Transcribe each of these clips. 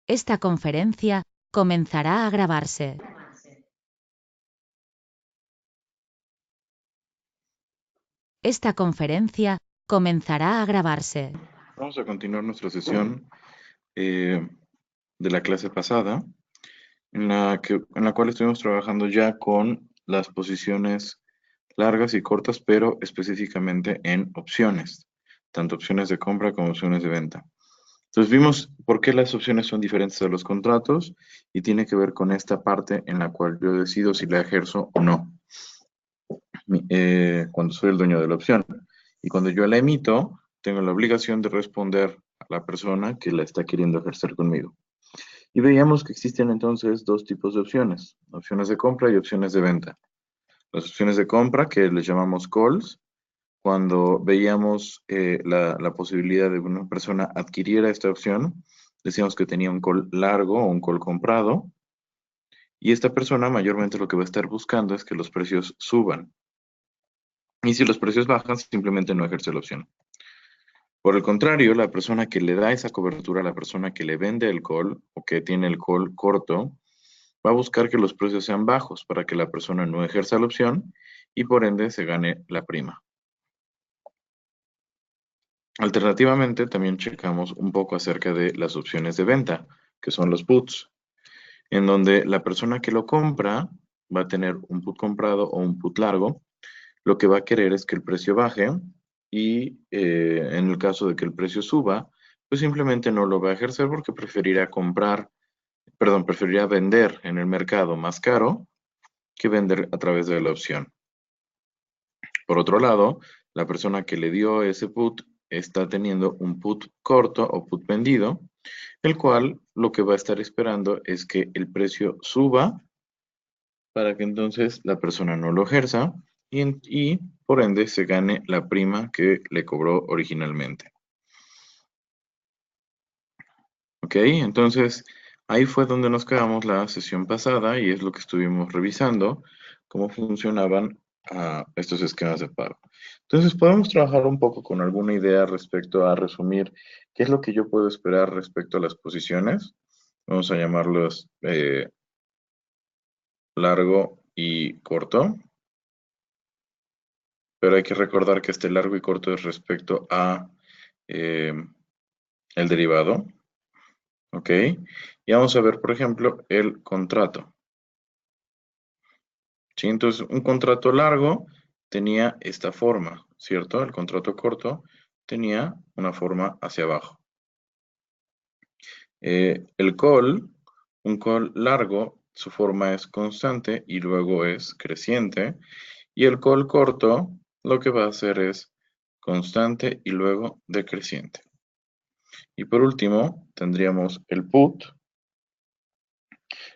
Esta conferencia comenzará a grabarse. Esta conferencia comenzará a grabarse. Vamos a continuar nuestra sesión de la clase pasada, en la cual estuvimos trabajando ya con las posiciones largas y cortas, pero específicamente en opciones, tanto opciones de compra como opciones de venta. Entonces vimos por qué las opciones son diferentes a los contratos y tiene que ver con esta parte en la cual yo decido si la ejerzo o no, cuando soy el dueño de la opción. Y cuando yo la emito, tengo la obligación de responder a la persona que la está queriendo ejercer conmigo. Y veíamos que existen entonces dos tipos de opciones de compra y opciones de venta. Las opciones de compra, que les llamamos calls, cuando veíamos la posibilidad de que una persona adquiriera esta opción, decíamos que tenía un call largo o un call comprado, y esta persona mayormente lo que va a estar buscando es que los precios suban. Y si los precios bajan, simplemente no ejerce la opción. Por el contrario, la persona que le da esa cobertura a la persona que le vende el call o que tiene el call corto, va a buscar que los precios sean bajos para que la persona no ejerza la opción y por ende se gane la prima. Alternativamente, también checamos un poco acerca de las opciones de venta, que son los puts, en donde la persona que lo compra va a tener un put comprado o un put largo. Lo que va a querer es que el precio baje y en el caso de que el precio suba, pues simplemente no lo va a ejercer porque preferirá vender en el mercado más caro que vender a través de la opción. Por otro lado, la persona que le dio ese put está teniendo un put corto o put vendido, el cual lo que va a estar esperando es que el precio suba para que entonces la persona no lo ejerza y por ende se gane la prima que le cobró originalmente. Ok, entonces ahí fue donde nos quedamos la sesión pasada y es lo que estuvimos revisando, cómo funcionaban estos esquemas de pago. Entonces podemos trabajar un poco con alguna idea respecto a resumir qué es lo que yo puedo esperar respecto a las posiciones. Vamos a llamarlos largo y corto, pero hay que recordar que este largo y corto es respecto a eh, el derivado. Ok, y vamos a ver, por ejemplo, el contrato. ¿Sí? Entonces, un contrato largo tenía esta forma, ¿cierto? El contrato corto tenía una forma hacia abajo. Un call largo, su forma es constante y luego es creciente. Y el call corto, lo que va a hacer es constante y luego decreciente. Y por último, tendríamos el put,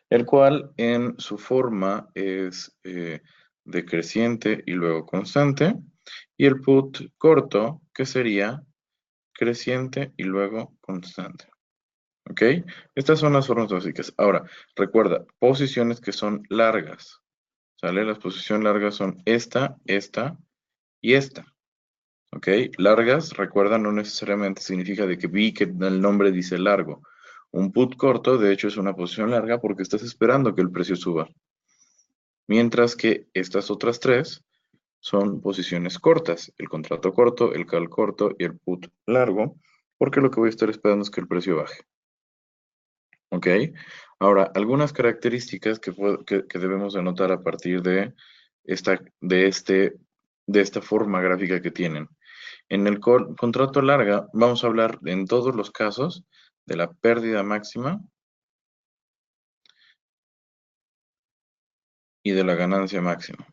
el cual en su forma es decreciente y luego constante, y el put corto, que sería creciente y luego constante. ¿Ok? Estas son las formas básicas. Ahora, recuerda, posiciones que son largas. ¿Sale? Las posiciones largas son esta y esta. ¿Ok? Largas, recuerda, no necesariamente significa de que vi que el nombre dice largo. Un put corto, de hecho, es una posición larga porque estás esperando que el precio suba. Mientras que estas otras tres son posiciones cortas, el contrato corto, el call corto y el put largo, porque lo que voy a estar esperando es que el precio baje. ¿Ok? Ahora, algunas características que debemos de notar a partir de esta forma gráfica que tienen. En el contrato larga vamos a hablar en todos los casos de la pérdida máxima y de la ganancia máxima.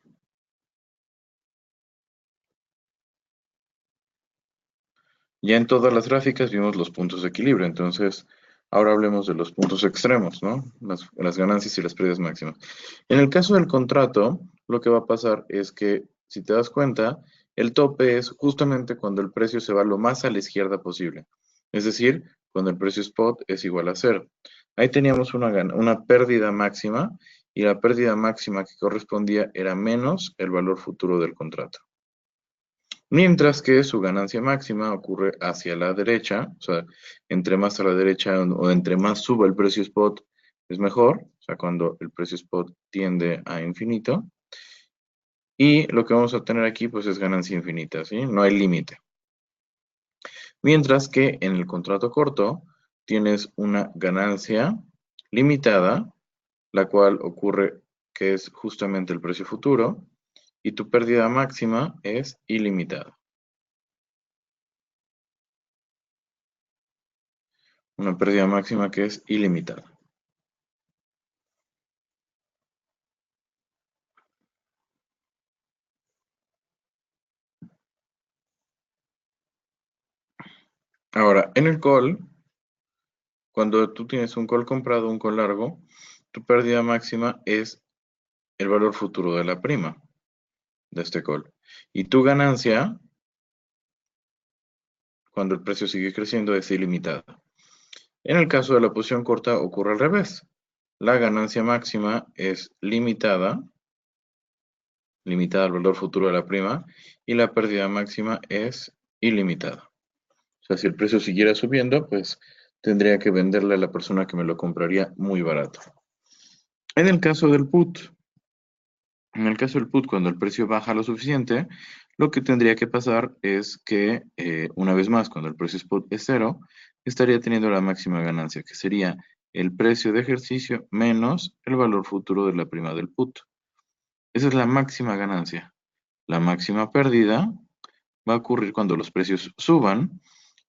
Ya en todas las gráficas vimos los puntos de equilibrio, entonces ahora hablemos de los puntos extremos, ¿no? Las ganancias y las pérdidas máximas. En el caso del contrato, lo que va a pasar es que, si te das cuenta, el tope es justamente cuando el precio se va lo más a la izquierda posible. Es decir, cuando el precio spot es igual a 0. Ahí teníamos una pérdida máxima y la pérdida máxima que correspondía era menos el valor futuro del contrato. Mientras que su ganancia máxima ocurre hacia la derecha, o sea, entre más a la derecha o entre más suba el precio spot es mejor, o sea, cuando el precio spot tiende a infinito. Y lo que vamos a tener aquí pues es ganancia infinita, ¿sí? No hay límite. Mientras que en el contrato corto tienes una ganancia limitada, la cual ocurre que es justamente el precio futuro, y tu pérdida máxima es ilimitada. Una pérdida máxima que es ilimitada. Ahora, en el call, cuando tú tienes un call comprado, un call largo, tu pérdida máxima es el valor futuro de la prima de este call. Y tu ganancia, cuando el precio sigue creciendo, es ilimitada. En el caso de la posición corta ocurre al revés. La ganancia máxima es limitada al valor futuro de la prima, y la pérdida máxima es ilimitada. O sea, si el precio siguiera subiendo, pues tendría que venderle a la persona que me lo compraría muy barato. En el caso del put, cuando el precio baja lo suficiente, lo que tendría que pasar es que, una vez más, cuando el precio spot es cero, estaría teniendo la máxima ganancia, que sería el precio de ejercicio menos el valor futuro de la prima del put. Esa es la máxima ganancia. La máxima pérdida va a ocurrir cuando los precios suban,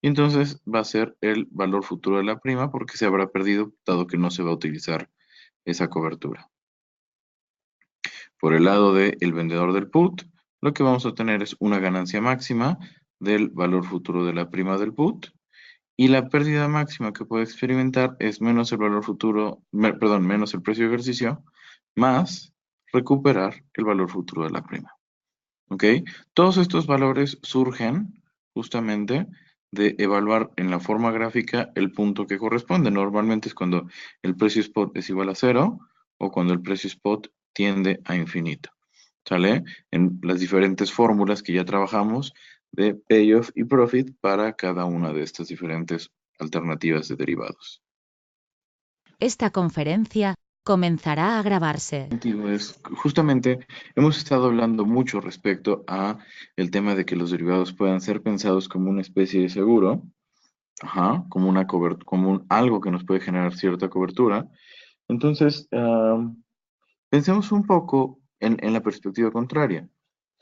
y entonces va a ser el valor futuro de la prima porque se habrá perdido dado que no se va a utilizar esa cobertura. Por el lado del vendedor del put, lo que vamos a tener es una ganancia máxima del valor futuro de la prima del put, y la pérdida máxima que puede experimentar es menos el valor futuro, perdón, menos el precio de ejercicio, más recuperar el valor futuro de la prima. ¿Ok? Todos estos valores surgen justamente de evaluar en la forma gráfica el punto que corresponde. Normalmente es cuando el precio spot es igual a cero o cuando el precio spot tiende a infinito. ¿Sale? En las diferentes fórmulas que ya trabajamos de payoff y profit para cada una de estas diferentes alternativas de derivados. Esta conferencia comenzará a grabarse. Es justamente hemos estado hablando mucho respecto a el tema de que los derivados puedan ser pensados como una especie de seguro, ajá, como una algo que nos puede generar cierta cobertura. Entonces, pensemos un poco en la perspectiva contraria,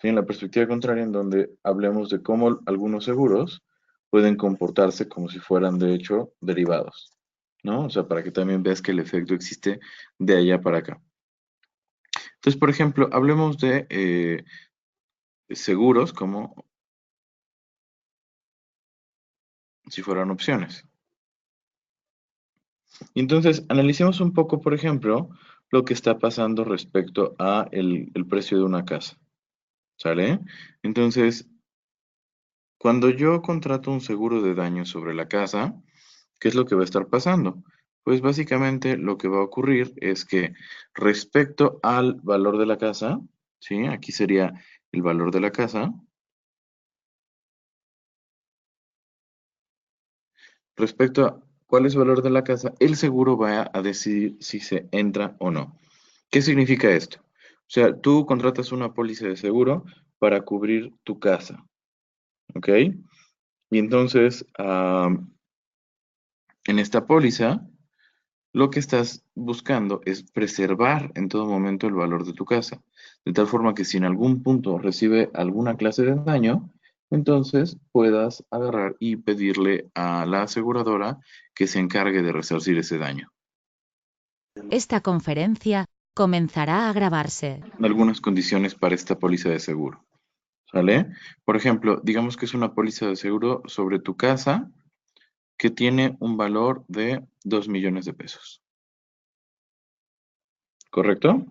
¿sí? En la perspectiva contraria en donde hablemos de cómo algunos seguros pueden comportarse como si fueran de hecho derivados, ¿no? O sea, para que también veas que el efecto existe de allá para acá. Entonces, por ejemplo, hablemos de seguros como si fueran opciones. Y entonces, analicemos un poco, por ejemplo, lo que está pasando respecto a el precio de una casa. ¿Sale? Entonces, cuando yo contrato un seguro de daño sobre la casa, ¿qué es lo que va a estar pasando? Pues básicamente lo que va a ocurrir es que respecto al valor de la casa, ¿sí? Aquí sería el valor de la casa. Respecto a cuál es el valor de la casa, el seguro va a decidir si se entra o no. ¿Qué significa esto? O sea, tú contratas una póliza de seguro para cubrir tu casa, ¿ok? Y entonces, en esta póliza, lo que estás buscando es preservar en todo momento el valor de tu casa, de tal forma que si en algún punto recibe alguna clase de daño, entonces puedas agarrar y pedirle a la aseguradora que se encargue de resarcir ese daño. Esta conferencia comenzará a grabarse. Algunas condiciones para esta póliza de seguro, ¿sale? Por ejemplo, digamos que es una póliza de seguro sobre tu casa que tiene un valor de 2 millones de pesos, ¿correcto?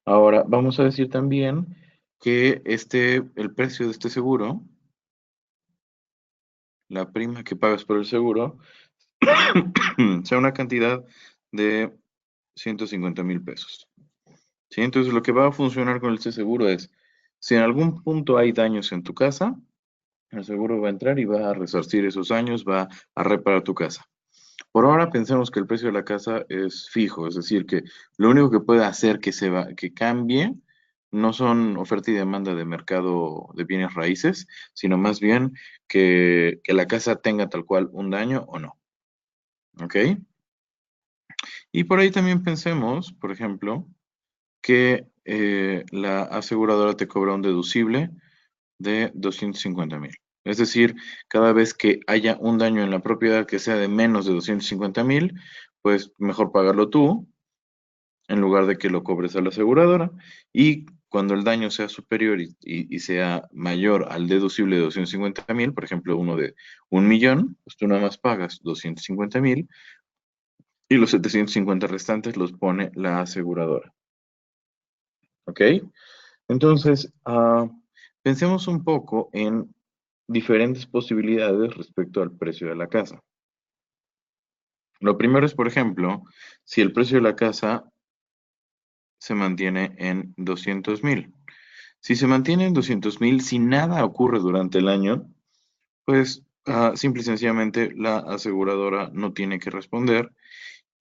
Ahora, vamos a decir también que el precio de este seguro, la prima que pagas por el seguro, sea una cantidad de 150,000 pesos. ¿Sí? Entonces, lo que va a funcionar con este seguro es, Si en algún punto hay daños en tu casa, el seguro va a entrar y va a resarcir esos daños, va a reparar tu casa. Por ahora pensemos que el precio de la casa es fijo, es decir, que lo único que puede hacer que cambie no son oferta y demanda de mercado de bienes raíces, sino más bien que la casa tenga tal cual un daño o no. ¿Ok? Y por ahí también pensemos, por ejemplo, que la aseguradora te cobra un deducible de 250,000. Es decir, cada vez que haya un daño en la propiedad que sea de menos de 250,000, pues mejor pagarlo tú en lugar de que lo cobres a la aseguradora. Y cuando el daño sea superior y sea mayor al deducible de 250,000, por ejemplo, uno de 1 millón, pues tú nada más pagas 250,000 y los 750 restantes los pone la aseguradora. ¿Ok? Entonces, pensemos un poco en diferentes posibilidades respecto al precio de la casa. Lo primero es, por ejemplo, si el precio de la casa se mantiene en 200,000. Si se mantiene en 200,000, si nada ocurre durante el año, pues simple y sencillamente la aseguradora no tiene que responder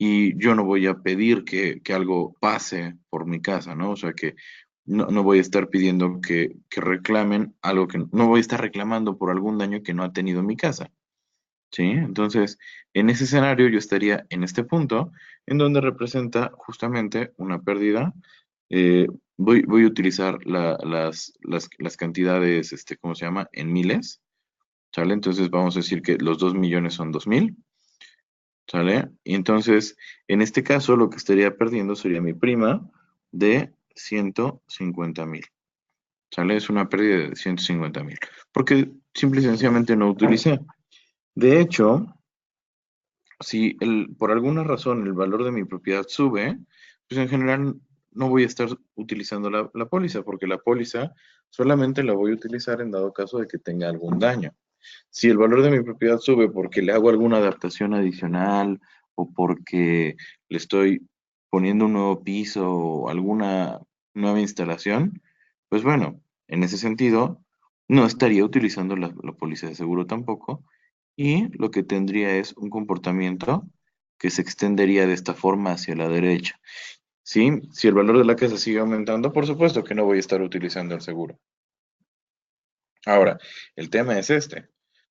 y yo no voy a pedir que algo pase por mi casa, ¿no? O sea que no voy a estar pidiendo que reclamen algo que no voy a estar reclamando por algún daño que no ha tenido mi casa, ¿sí? Entonces, en ese escenario yo estaría en este punto, en donde representa justamente una pérdida. Eh, voy a utilizar las cantidades, ¿cómo se llama? En miles, ¿sale? Entonces vamos a decir que los 2 millones son 2,000. ¿Sale? Y entonces, en este caso, lo que estaría perdiendo sería mi prima de 150,000. ¿Sale? Es una pérdida de 150,000. Porque simple y sencillamente no utilicé. De hecho, si por alguna razón el valor de mi propiedad sube, pues en general no voy a estar utilizando la póliza, porque la póliza solamente la voy a utilizar en dado caso de que tenga algún daño. Si el valor de mi propiedad sube porque le hago alguna adaptación adicional o porque le estoy poniendo un nuevo piso o alguna nueva instalación, pues bueno, en ese sentido, no estaría utilizando la póliza de seguro tampoco y lo que tendría es un comportamiento que se extendería de esta forma hacia la derecha. ¿Sí? Si el valor de la casa sigue aumentando, por supuesto que no voy a estar utilizando el seguro. Ahora, el tema es este.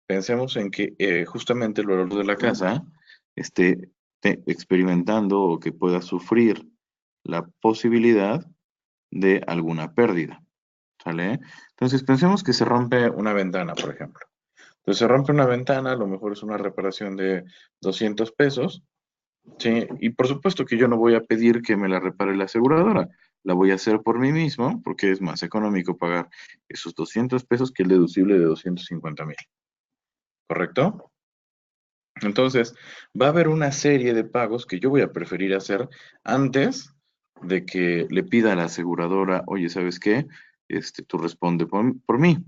Pensemos en que justamente el valor de la casa esté experimentando o que pueda sufrir la posibilidad de alguna pérdida. ¿Sale? Entonces, pensemos que se rompe una ventana, por ejemplo. Entonces, se rompe una ventana, a lo mejor es una reparación de 200 pesos, ¿sí? Y por supuesto que yo no voy a pedir que me la repare la aseguradora. La voy a hacer por mí mismo porque es más económico pagar esos 200 pesos que el deducible de 250,000. ¿Correcto? Entonces, va a haber una serie de pagos que yo voy a preferir hacer antes de que le pida a la aseguradora, oye, ¿sabes qué? Tú responde por mí.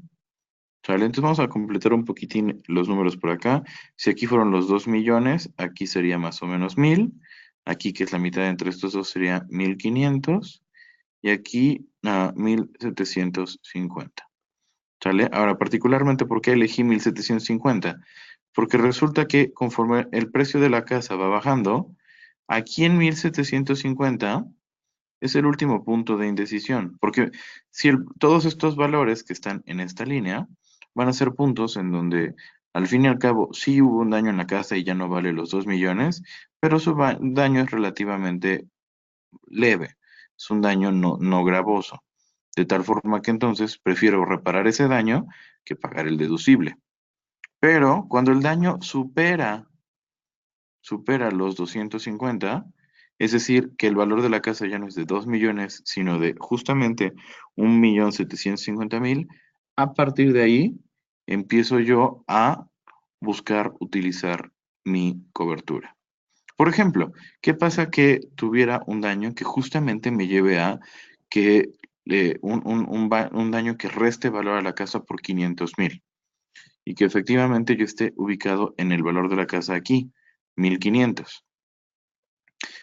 ¿Sale? Entonces vamos a completar un poquitín los números por acá. Si aquí fueron los 2 millones, aquí sería más o menos 1,000. Aquí, que es la mitad entre estos dos, sería 1,500. Y aquí, 1,750. ¿Sale? Ahora, particularmente, ¿por qué elegí 1,750? Porque resulta que conforme el precio de la casa va bajando, aquí en 1,750 es el último punto de indecisión. Porque si todos estos valores que están en esta línea van a ser puntos en donde al fin y al cabo sí hubo un daño en la casa y ya no vale los 2 millones, pero su daño es relativamente leve. Es un daño no gravoso. De tal forma que entonces prefiero reparar ese daño que pagar el deducible. Pero cuando el daño supera los 250, es decir, que el valor de la casa ya no es de 2 millones, sino de justamente 1,750,000, a partir de ahí empiezo yo a buscar utilizar mi cobertura. Por ejemplo, ¿qué pasa que tuviera un daño que justamente me lleve a que un daño que reste valor a la casa por 500,000 y que efectivamente yo esté ubicado en el valor de la casa aquí, 1,500?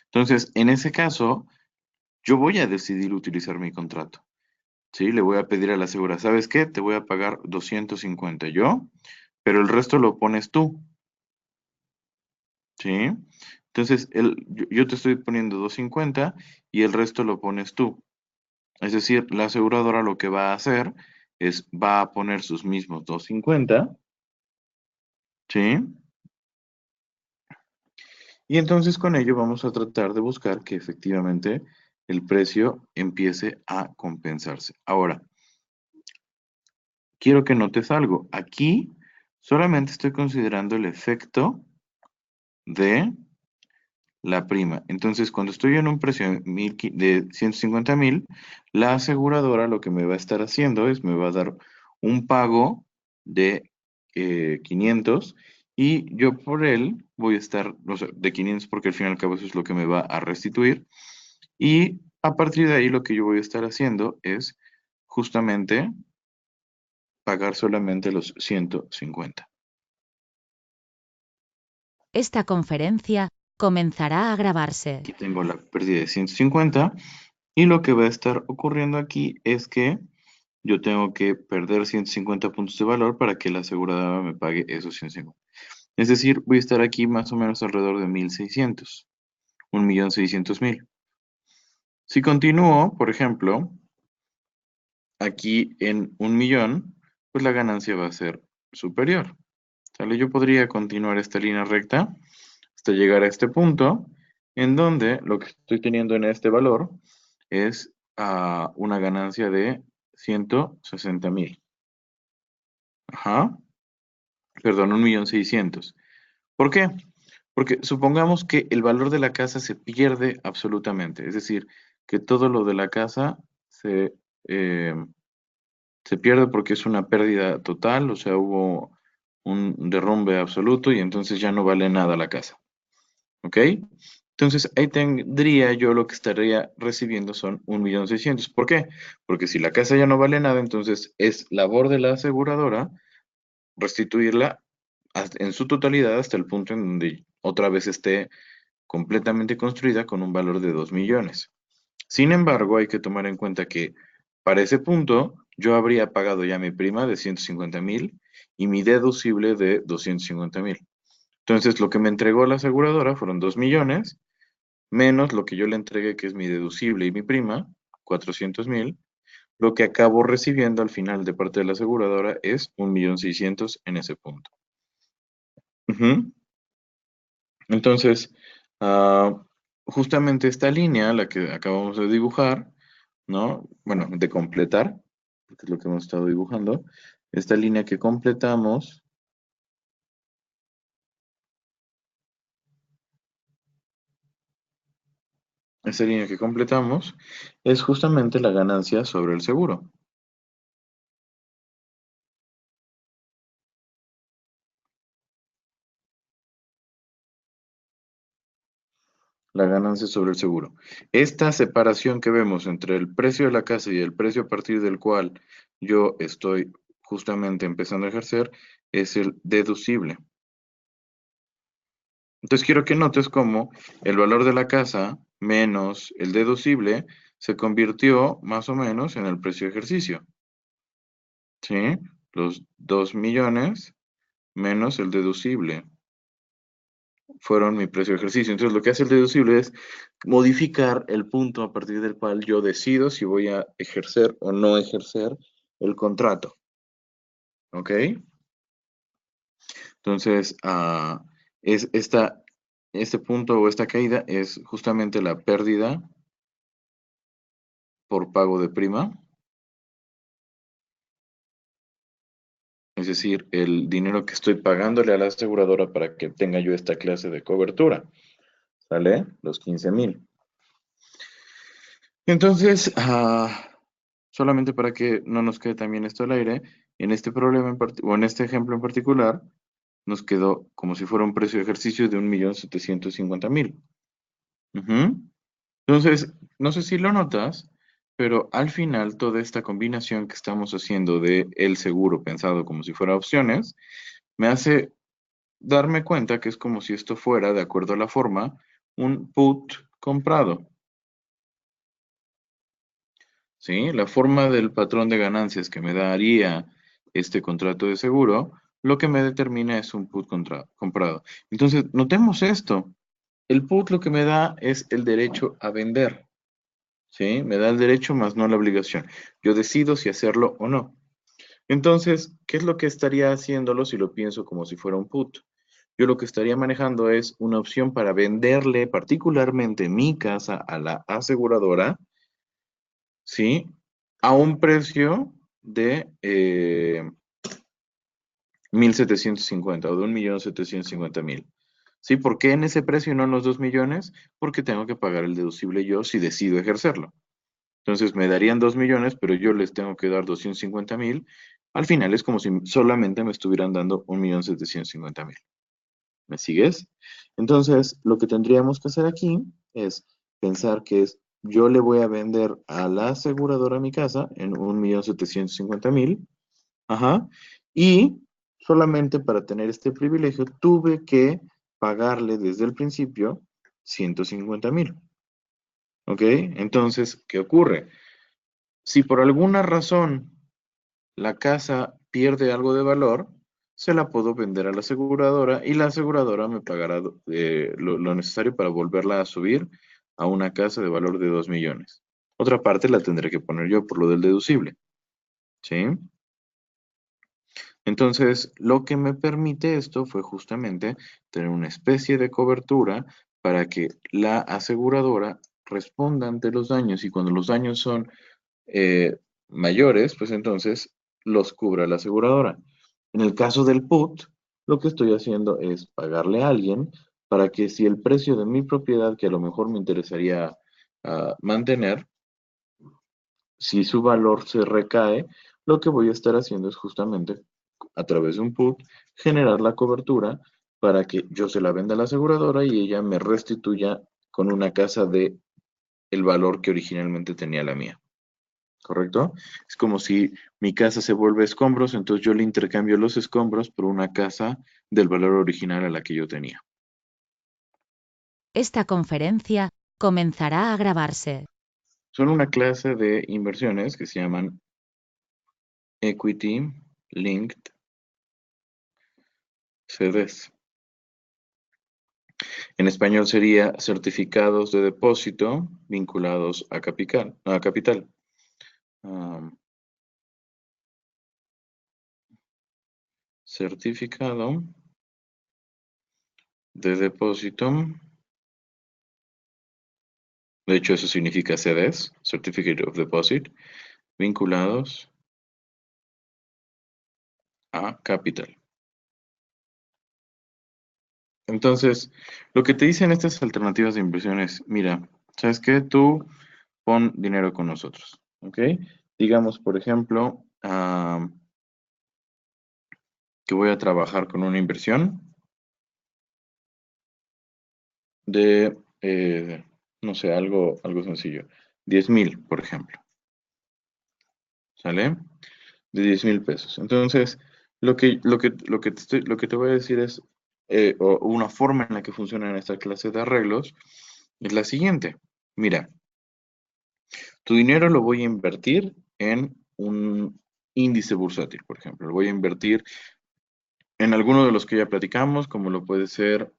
Entonces, en ese caso, yo voy a decidir utilizar mi contrato. ¿Sí? Le voy a pedir a la aseguradora, ¿sabes qué? Te voy a pagar 250 yo, pero el resto lo pones tú. ¿Sí? Entonces, yo te estoy poniendo 250 y el resto lo pones tú. Es decir, la aseguradora lo que va a hacer es, va a poner sus mismos 250, ¿sí? Y entonces con ello vamos a tratar de buscar que efectivamente el precio empiece a compensarse. Ahora, quiero que notes algo. Aquí solamente estoy considerando el efecto de la prima. Entonces, cuando estoy en un precio de, de 150,000, la aseguradora lo que me va a estar haciendo es me va a dar un pago de 500 y yo por él voy a estar, o sea, de 500 porque al fin y al cabo eso es lo que me va a restituir. Y a partir de ahí lo que yo voy a estar haciendo es justamente pagar solamente los 150. Esta conferencia comenzará a grabarse. Aquí tengo la pérdida de 150 y lo que va a estar ocurriendo aquí es que yo tengo que perder 150 puntos de valor para que la aseguradora me pague esos 150. Es decir, voy a estar aquí más o menos alrededor de 1,600, 1,600,000. Si continúo, por ejemplo, aquí en 1,000,000, pues la ganancia va a ser superior. ¿Sale? Yo podría continuar esta línea recta hasta llegar a este punto, en donde lo que estoy teniendo en este valor es una ganancia de 160,000. Ajá, perdón, 1,600,000. ¿Por qué? Porque supongamos que el valor de la casa se pierde absolutamente, es decir, que todo lo de la casa se, eh, se pierde porque es una pérdida total, o sea, hubo un derrumbe absoluto y entonces ya no vale nada la casa. ¿Ok? Entonces ahí tendría yo lo que estaría recibiendo son 1,600,000. ¿Por qué? Porque si la casa ya no vale nada, entonces es labor de la aseguradora restituirla en su totalidad hasta el punto en donde otra vez esté completamente construida con un valor de 2 millones. Sin embargo, hay que tomar en cuenta que para ese punto yo habría pagado ya mi prima de 150,000 y mi deducible de 250,000. Entonces, lo que me entregó la aseguradora fueron 2 millones, menos lo que yo le entregué, que es mi deducible y mi prima, 400,000. Lo que acabo recibiendo al final de parte de la aseguradora es 1,600,000 en ese punto. Ujú. Entonces, ah, justamente esta línea, la que acabamos de dibujar, ¿no? Bueno, de completar, porque es lo que hemos estado dibujando, esta línea que completamos, esta línea que completamos es justamente la ganancia sobre el seguro. La ganancia sobre el seguro. Esta separación que vemos entre el precio de la casa y el precio a partir del cual yo estoy justamente empezando a ejercer es el deducible. Entonces quiero que notes cómo el valor de la casa menos el deducible se convirtió más o menos en el precio de ejercicio. ¿Sí? Los 2 millones menos el deducible fueron mi precio de ejercicio. Entonces lo que hace el deducible es modificar el punto a partir del cual yo decido si voy a ejercer o no ejercer el contrato. ¿Ok? Entonces, es este punto o esta caída es justamente la pérdida por pago de prima, es decir, el dinero que estoy pagándole a la aseguradora para que tenga yo esta clase de cobertura. ¿Sale? Los 15,000. Entonces, solamente para que no nos quede también esto al aire, en este problema o en este ejemplo en particular, nos quedó como si fuera un precio de ejercicio de 1,750,000. Ujú. Entonces, no sé si lo notas, pero al final toda esta combinación que estamos haciendo de el seguro pensado como si fuera opciones, me hace darme cuenta que es como si esto fuera, de acuerdo a la forma, un put comprado. ¿sí? La forma del patrón de ganancias que me daría este contrato de seguro, lo que me determina es un put comprado. Entonces, notemos esto. El put lo que me da es el derecho a vender, ¿sí? Me da el derecho más no la obligación. Yo decido si hacerlo o no. Entonces, ¿qué es lo que estaría haciéndolo si lo pienso como si fuera un put? Yo lo que estaría manejando es una opción para venderle particularmente mi casa a la aseguradora, ¿sí? A un precio de 1.750 o de 1.750.000. ¿Sí? ¿Por qué en ese precio y no en los 2 millones? Porque tengo que pagar el deducible yo si decido ejercerlo. Entonces me darían 2 millones, pero yo les tengo que dar 250.000. Al final es como si solamente me estuvieran dando 1.750.000. ¿Me sigues? Entonces, lo que tendríamos que hacer aquí es pensar que yo le voy a vender a la aseguradora mi casa en 1.750.000. Ajá. Y solamente para tener este privilegio tuve que pagarle desde el principio 150.000. ¿Ok? Entonces, ¿qué ocurre? Si por alguna razón la casa pierde algo de valor, se la puedo vender a la aseguradora y la aseguradora me pagará lo necesario para volverla a subir a una casa de valor de 2 millones. Otra parte la tendré que poner yo por lo del deducible. ¿Sí? Entonces, lo que me permite esto fue justamente tener una especie de cobertura para que la aseguradora responda ante los daños y cuando los daños son mayores, pues entonces los cubra la aseguradora. En el caso del put, lo que estoy haciendo es pagarle a alguien para que si el precio de mi propiedad, que a lo mejor me interesaría mantener, si su valor se recae, lo que voy a estar haciendo es justamente a través de un put generar la cobertura para que yo se la venda a la aseguradora y ella me restituya con una casa de el valor que originalmente tenía la mía. ¿Correcto? Es como si mi casa se vuelve escombros, entonces yo le intercambio los escombros por una casa del valor original a la que yo tenía. Esta conferencia comenzará a grabarse. Son una clase de inversiones que se llaman Equity Linked CDs. En español sería certificados de depósito vinculados a capital. Um, Certificado de depósito. De hecho, eso significa CDs, Certificate of Deposit, vinculados a capital. Entonces, lo que te dicen estas alternativas de inversión es, mira, ¿sabes qué? Tú pon dinero con nosotros, ¿ok? Digamos, por ejemplo, que voy a trabajar con una inversión de, no sé, algo sencillo, 10.000, por ejemplo, ¿sale? De 10.000 pesos. Entonces, lo que te voy a decir es, o una forma en la que funciona en esta clase de arreglos, es la siguiente. Mira, tu dinero lo voy a invertir en un índice bursátil, por ejemplo. Lo voy a invertir en alguno de los que ya platicamos, como lo puede ser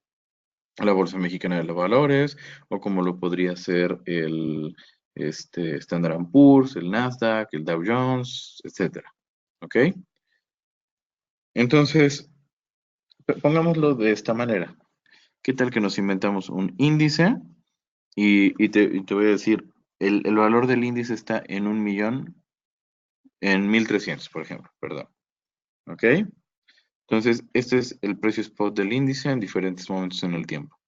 la Bolsa Mexicana de los Valores, o como lo podría ser el Standard Poor's, el Nasdaq, el Dow Jones, etcétera. ¿Ok? Entonces, pongámoslo de esta manera. ¿Qué tal que nos inventamos un índice? Y te voy a decir, el valor del índice está en 1 millón, en 1.300, por ejemplo, perdón. ¿Ok? Entonces, este es el precio spot del índice en diferentes momentos en el tiempo.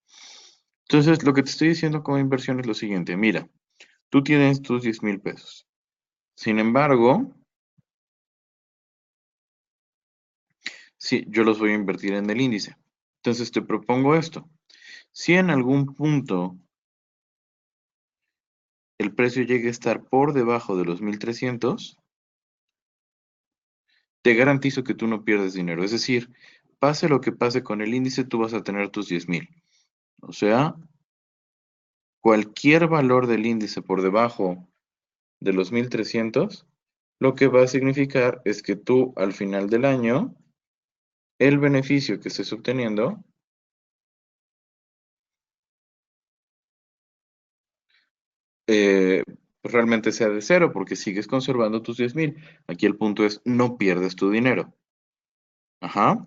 Entonces, lo que te estoy diciendo como inversión es lo siguiente. Mira, tú tienes tus 10.000 pesos. Sin embargo, sí, yo los voy a invertir en el índice. Entonces, te propongo esto. Si en algún punto el precio llegue a estar por debajo de los 1.300, te garantizo que tú no pierdes dinero. Es decir, pase lo que pase con el índice, tú vas a tener tus 10.000. O sea, cualquier valor del índice por debajo de los 1.300, lo que va a significar es que tú al final del año, el beneficio que estés obteniendo eh, pues realmente sea de cero, porque sigues conservando tus 10,000. Aquí el punto es, no pierdes tu dinero. Ajá.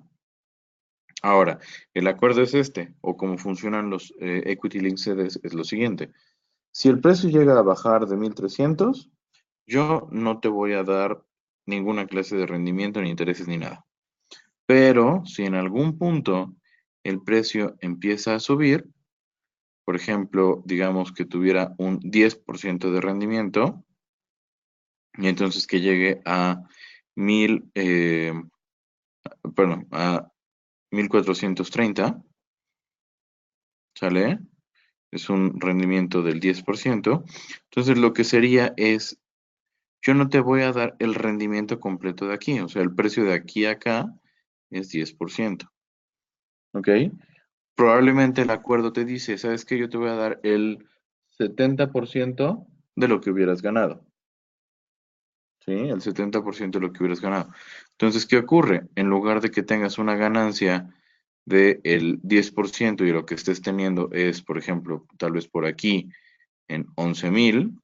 Ahora, el acuerdo es este, o cómo funcionan los Equity Link CDs, es lo siguiente. Si el precio llega a bajar de 1.300, yo no te voy a dar ninguna clase de rendimiento, ni intereses, ni nada. Pero si en algún punto el precio empieza a subir, por ejemplo, digamos que tuviera un 10% de rendimiento, y entonces que llegue a 1000, perdón, a 1.430, ¿sale? Es un rendimiento del 10%. Entonces lo que sería es, yo no te voy a dar el rendimiento completo de aquí, o sea, el precio de aquí a acá es 10%, ¿ok? Probablemente el acuerdo te dice, ¿sabes qué? Yo te voy a dar el 70% de lo que hubieras ganado, ¿sí? El 70% de lo que hubieras ganado. Entonces, ¿qué ocurre? En lugar de que tengas una ganancia del 10% y lo que estés teniendo es, por ejemplo, tal vez por aquí en 11,000,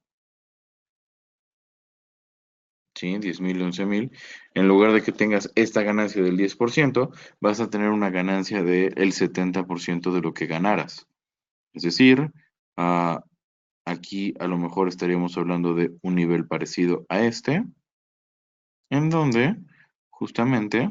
¿sí? 10,000 y 11,000. En lugar de que tengas esta ganancia del 10%, vas a tener una ganancia del 70% de lo que ganaras. Es decir, ah, aquí a lo mejor estaríamos hablando de un nivel parecido a este, en donde justamente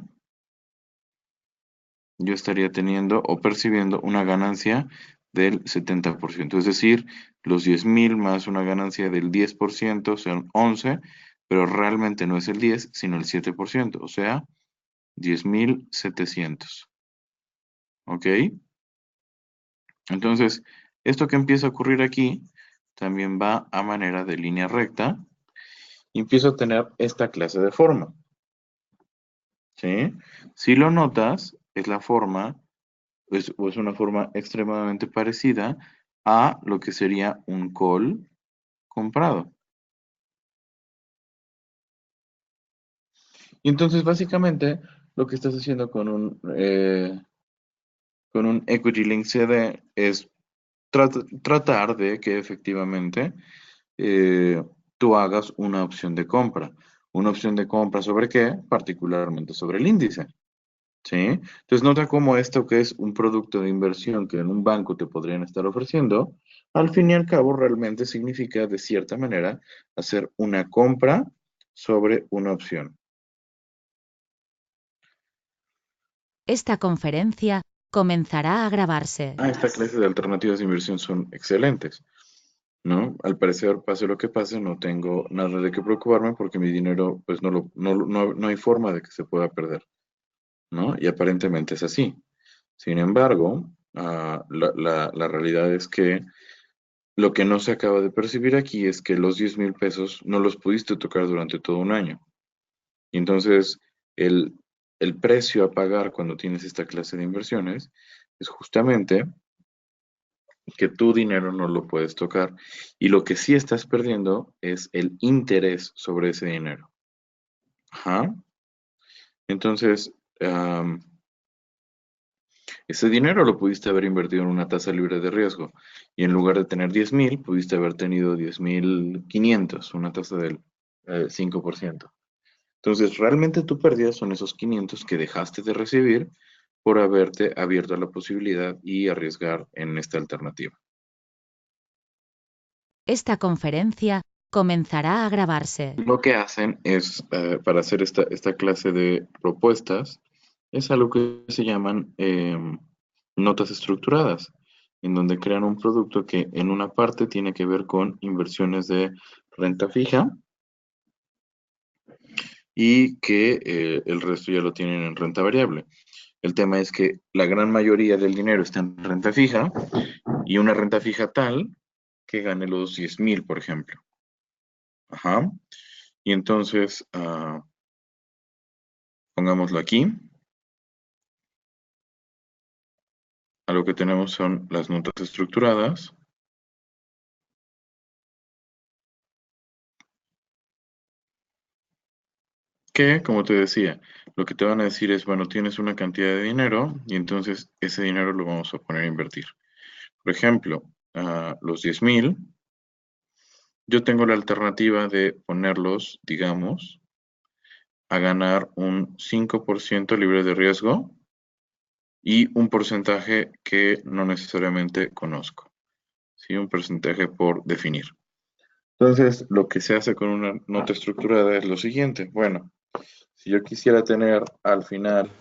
yo estaría teniendo o percibiendo una ganancia del 70%. Es decir, los 10,000 más una ganancia del 10% son 11, pero realmente no es el 10, sino el 7%, o sea, 10,700. ¿Ok? Entonces, esto que empieza a ocurrir aquí también va a manera de línea recta y empiezo a tener esta clase de forma. ¿Sí? Si lo notas, es la forma, o es una forma extremadamente parecida a lo que sería un call comprado. Y entonces, básicamente, lo que estás haciendo con un Equity Link CD es tratar de que efectivamente eh, tú hagas una opción de compra. ¿Una opción de compra sobre qué? Particularmente sobre el índice. ¿Sí? Entonces nota cómo esto que es un producto de inversión que en un banco te podrían estar ofreciendo, al fin y al cabo realmente significa de cierta manera hacer una compra sobre una opción. Esta conferencia comenzará a grabarse. Esta clase de alternativas de inversión son excelentes, ¿no? Al parecer, pase lo que pase, no tengo nada de qué preocuparme porque mi dinero, pues no hay forma de que se pueda perder, ¿no? Y aparentemente es así. Sin embargo, la realidad es que lo que no se acaba de percibir aquí es que los 10,000 pesos no los pudiste tocar durante todo un año. Y entonces, el, el precio a pagar cuando tienes esta clase de inversiones es justamente que tu dinero no lo puedes tocar. Y lo que sí estás perdiendo es el interés sobre ese dinero. Ajá. Entonces, ese dinero lo pudiste haber invertido en una tasa libre de riesgo y en lugar de tener 10,000, pudiste haber tenido 10,500, una tasa del 5%. Entonces, realmente tu pérdida son esos 500 que dejaste de recibir por haberte abierto a la posibilidad y arriesgar en esta alternativa. Esta conferencia comenzará a grabarse. Lo que hacen es, para hacer esta clase de propuestas, es algo que se llaman notas estructuradas, en donde crean un producto que en una parte tiene que ver con inversiones de renta fija y que el resto ya lo tienen en renta variable. El tema es que la gran mayoría del dinero está en renta fija y una renta fija tal que gane los 10,000, por ejemplo. Ajá. Y entonces, pongámoslo aquí. A lo que tenemos son las notas estructuradas Que, como te decía, lo que te van a decir es, bueno, tienes una cantidad de dinero y entonces ese dinero lo vamos a poner a invertir. Por ejemplo, los 10,000, yo tengo la alternativa de ponerlos, digamos, a ganar un 5% libre de riesgo y un porcentaje que no necesariamente conozco, ¿sí? Un porcentaje por definir. Entonces, lo que se hace con una nota estructurada es lo siguiente. Bueno, si yo quisiera tener al final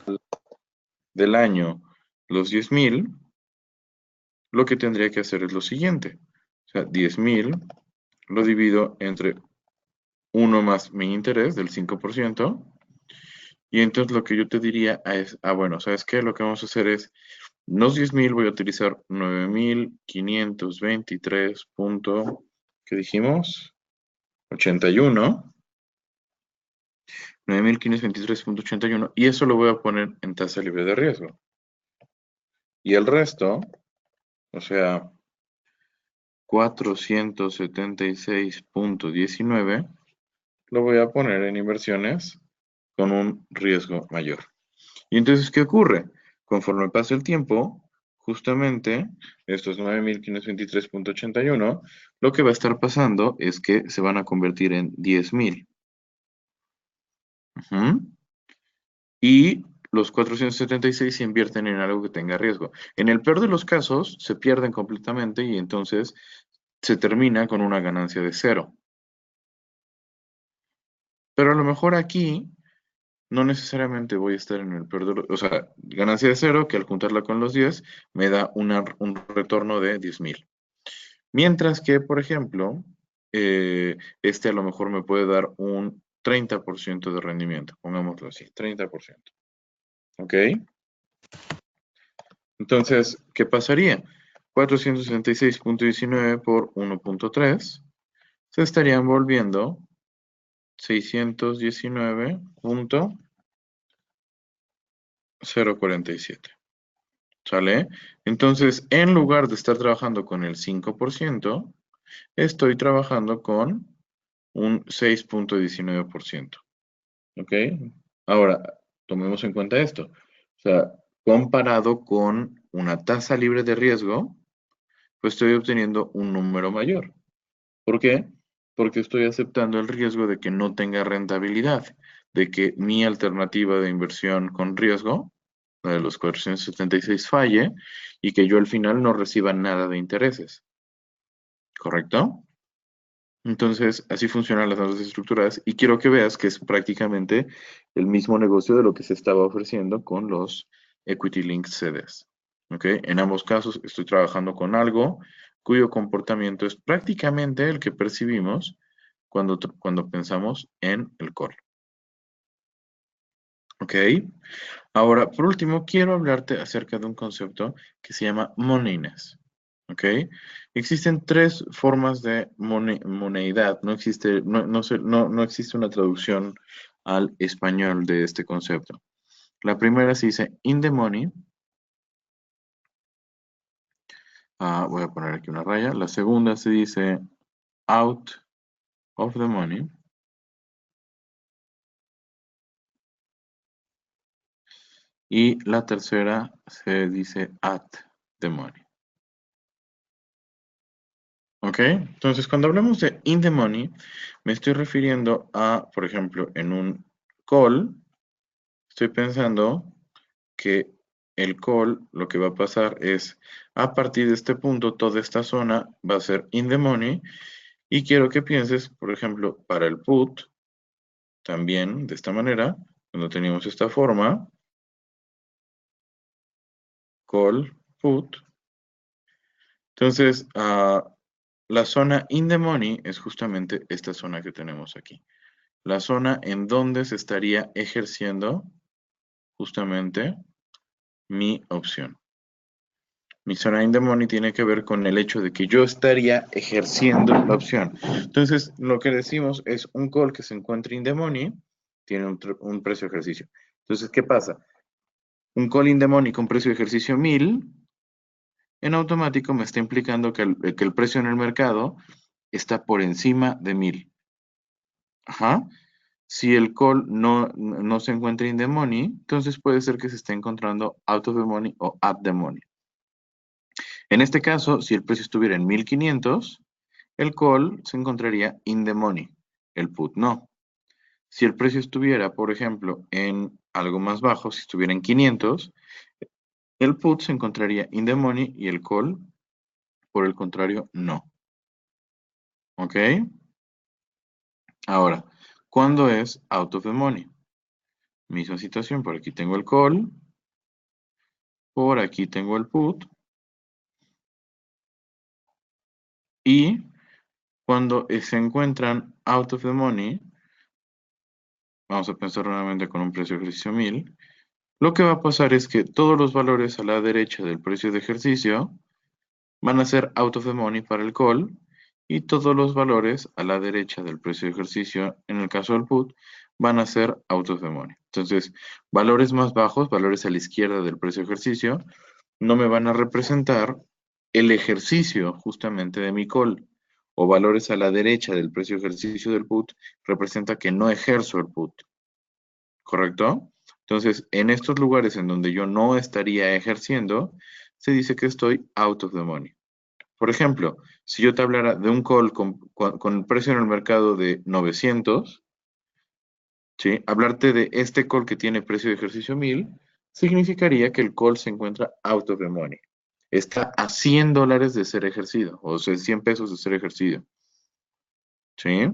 del año los 10,000, lo que tendría que hacer es lo siguiente. O sea, 10,000 lo divido entre 1 más mi interés del 5%. Y entonces lo que yo te diría es, bueno, ¿sabes qué? Lo que vamos a hacer es, los 10,000 voy a utilizar 9,523 punto, ¿qué dijimos? 81. 9,523,81 y eso lo voy a poner en tasa libre de riesgo. Y el resto, o sea, 476,19, lo voy a poner en inversiones con un riesgo mayor. Y entonces, ¿qué ocurre? Conforme pasa el tiempo, justamente estos 9,523,81, lo que va a estar pasando es que se van a convertir en 10,000. Ujú. Y los 476 se invierten en algo que tenga riesgo. En el peor de los casos, se pierden completamente y entonces se termina con una ganancia de cero. Pero a lo mejor aquí no necesariamente voy a estar en el peor de los... O sea, ganancia de cero que al juntarla con los 10 me da un retorno de 10,000. Mientras que, por ejemplo, este a lo mejor me puede dar un 30% de rendimiento, pongámoslo así, 30%. ¿Ok? Entonces, ¿qué pasaría? 476,19 por 1,3 se estarían volviendo 619,047. ¿Sale? Entonces, en lugar de estar trabajando con el 5%, estoy trabajando con un 6,19%. ¿Ok? Ahora, tomemos en cuenta esto. O sea, comparado con una tasa libre de riesgo, pues estoy obteniendo un número mayor. ¿Por qué? Porque estoy aceptando el riesgo de que no tenga rentabilidad, de que mi alternativa de inversión con riesgo, la de los 476, falle y que yo al final no reciba nada de intereses. ¿Correcto? Entonces, así funcionan las notas estructuradas y quiero que veas que es prácticamente el mismo negocio de lo que se estaba ofreciendo con los Equity Linked CDs. ¿Ok? En ambos casos estoy trabajando con algo cuyo comportamiento es prácticamente el que percibimos cuando pensamos en el call. ¿Ok? Ahora, por último, quiero hablarte acerca de un concepto que se llama moneyness. ¿Ok? Existen tres formas de moneidad. No existe, no existe una traducción al español de este concepto. La primera se dice in the money. Voy a poner aquí una raya. La segunda se dice out of the money. Y la tercera se dice at the money. ¿Ok? Entonces, cuando hablamos de in the money, me estoy refiriendo a, por ejemplo, en un call, estoy pensando que el call lo que va a pasar es, a partir de este punto, toda esta zona va a ser in the money, y quiero que pienses, por ejemplo, para el put, también de esta manera, cuando tenemos esta forma, call, put. Entonces, la zona in the money es justamente esta zona que tenemos aquí. La zona en donde se estaría ejerciendo justamente mi opción. Mi zona in the money tiene que ver con el hecho de que yo estaría ejerciendo la opción. Entonces, lo que decimos es un call que se encuentra in the money tiene un precio de ejercicio. Entonces, ¿qué pasa? Un call in the money con precio de ejercicio 1000, en automático me está implicando que el precio en el mercado está por encima de 1000. Ajá. Si el call no se encuentra in the money, entonces puede ser que se esté encontrando out of the money o at the money. En este caso, si el precio estuviera en 1500, el call se encontraría in the money, el put no. Si el precio estuviera, por ejemplo, en algo más bajo, si estuviera en 500, el put se encontraría in the money y el call, por el contrario, no. ¿Ok? Ahora, ¿cuándo es out of the money? Misma situación, por aquí tengo el call, por aquí tengo el put, y cuando se encuentran out of the money, vamos a pensar nuevamente con un precio de ejercicio 1000, lo que va a pasar es que todos los valores a la derecha del precio de ejercicio van a ser out of the money para el call, y todos los valores a la derecha del precio de ejercicio, en el caso del put, van a ser out of the money. Entonces, valores más bajos, valores a la izquierda del precio de ejercicio, no me van a representar el ejercicio justamente de mi call, o valores a la derecha del precio de ejercicio del put, representa que no ejerzo el put, ¿correcto? Entonces, en estos lugares en donde yo no estaría ejerciendo, se dice que estoy out of the money. Por ejemplo, si yo te hablara de un call con el precio en el mercado de 900, ¿sí? Hablarte de este call que tiene precio de ejercicio 1000, significaría que el call se encuentra out of the money. Está a $100 de ser ejercido, o sea, 100 pesos de ser ejercido. ¿Sí?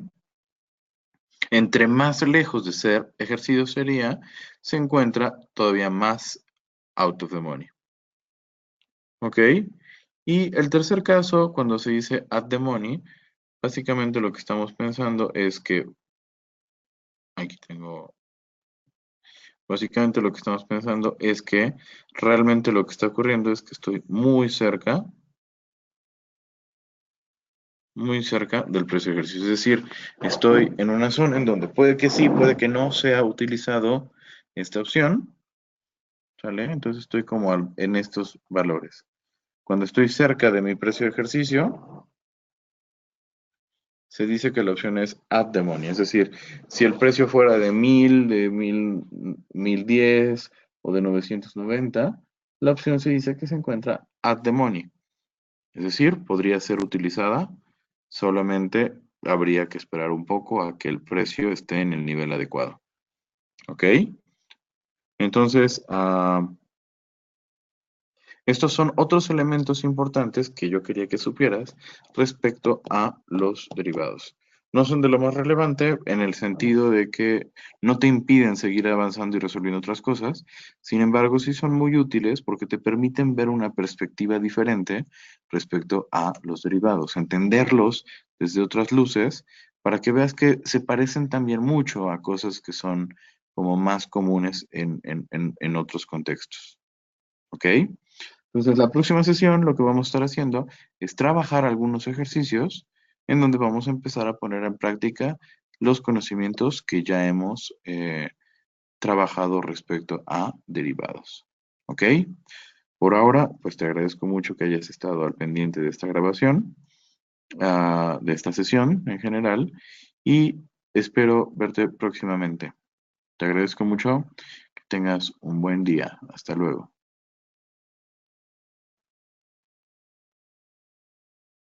Entre más lejos de ser ejercido sería, se encuentra todavía más out of the money. ¿Ok? Y el tercer caso, cuando se dice at the money, básicamente lo que estamos pensando es que, aquí tengo, básicamente lo que estamos pensando es que realmente lo que está ocurriendo es que estoy muy cerca del precio de ejercicio. Es decir, estoy en una zona en donde puede que sí, puede que no sea utilizado esta opción, ¿sale? Entonces estoy como en estos valores. Cuando estoy cerca de mi precio de ejercicio, se dice que la opción es at the money. Es decir, si el precio fuera de 1000, de 1010 o de 990, la opción se dice que se encuentra at the money. Es decir, podría ser utilizada, solamente habría que esperar un poco a que el precio esté en el nivel adecuado. ¿Ok? Entonces, estos son otros elementos importantes que yo quería que supieras respecto a los derivados. No son de lo más relevante en el sentido de que no te impiden seguir avanzando y resolviendo otras cosas. Sin embargo, sí son muy útiles porque te permiten ver una perspectiva diferente respecto a los derivados, entenderlos desde otras luces para que veas que se parecen también mucho a cosas que son como más comunes en otros contextos. ¿Ok? Entonces, la próxima sesión lo que vamos a estar haciendo es trabajar algunos ejercicios en donde vamos a empezar a poner en práctica los conocimientos que ya hemos trabajado respecto a derivados. ¿Ok? Por ahora, pues te agradezco mucho que hayas estado al pendiente de esta grabación, de esta sesión en general, y espero verte próximamente. Te agradezco mucho, que tengas un buen día. Hasta luego.